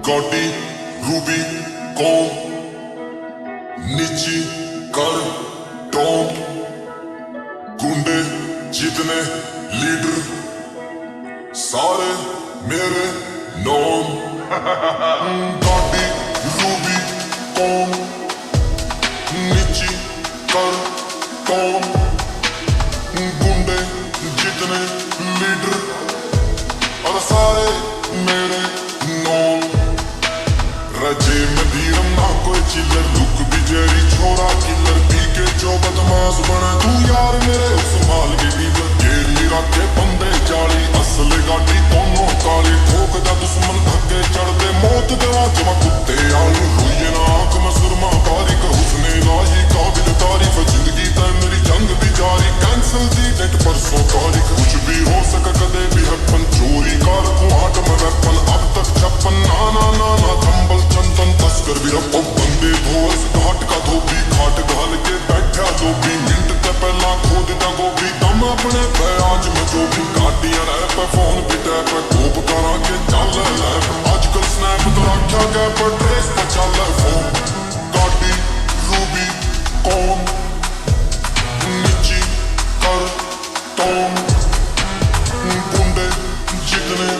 gaudy Ruby कौन नीची कर टॉम गुंडे जितने लीडर सारे मेरे नॉन गॉडी रूबी कौन नीची कर टॉम गुंडे जितने लीडर और सारे मेरे नॉन रजे मदीरम ना कोई चिल्लर लुक भी जेरी छोरा किलर पी के जो बदमाश बना तू यार मेरे संभाल के डीलर गेली रखे बंदे चाली असले गाड़ी दोनों काली ठोक दा दुश्मन धक्के चढ़ते मौत देवा जमा कुत्ते आलू हुई ना आंख में सुरमा बारीक हुस्ने लाही काबिल तारीफ जिंदगी तय मेरी जंग भी जारी कैंसिल दी डेट परसों तारीख कुछ भी हो सके कदे भी हपन चोरी कार को आट में वेपन अब तक छप्पन ना थंबल चंदन तस्कर भी रपो बंदे धोस घाट का धोबी घाट घाल के बैठा धोबी मिनट ते पहला खो दिता गोभी दम अपने पे आज मैं जो भी गाड़ियां रैप फोन भी टैप कोप करा के चल लैप आजकल स्नैप तो रखा गया पर ट्रेस पर चल फोन गाड़ी रूबी कौन नीची कर टॉम गुंडे जितने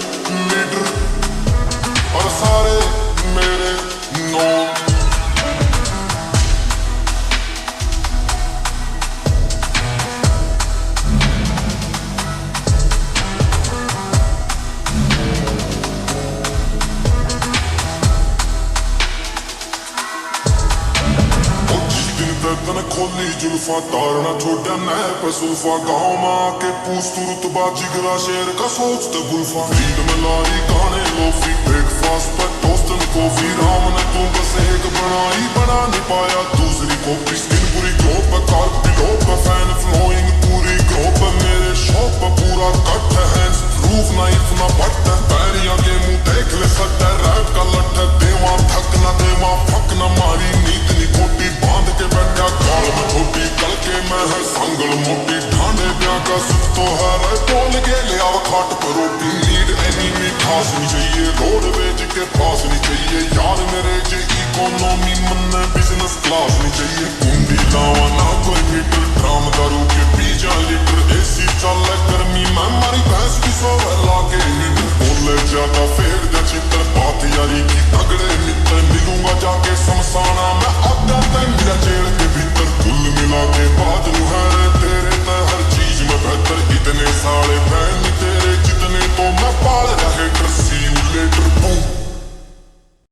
लीडर और सारे मेरे नॉन तने खोली जुल्फा तारना छोड़ा नैप सुल्फा गाँव में आके पूछ तू रुतबा जिगरा शेर का सोचते गुल्फा फीड में लाई गाने लोफी ब्रेकफास्ट पर टोस्ट एंड कॉफी राम ने तू बस एक बनाई बना नहीं पाया दूसरी कॉपी स्किन पूरी ग्लोब पे कार्ब बिलो पे फैन फ्लोइंग पूरी ग्रोप पे मेरे शॉप पे पूरा कट है हैंड्स रूफ ना इतना बट है पैरिया के मुंह देख ले सकता है रैप का लट है देवा थक ना देवा फक ना मारी नींद नी खोटी बांध के बैठा गाल में छोटी कल के मैं है संगल मोटी ठांडे ब्याह का सुख तो है रे बोल के ले आव खाट पर रोटी नीड एनी मिठास नहीं चाहिए रोड वेज के पास नहीं चाहिए यार मेरे जे इकोनॉमी मन बिजनेस क्लास नहीं चाहिए कुंडी लावा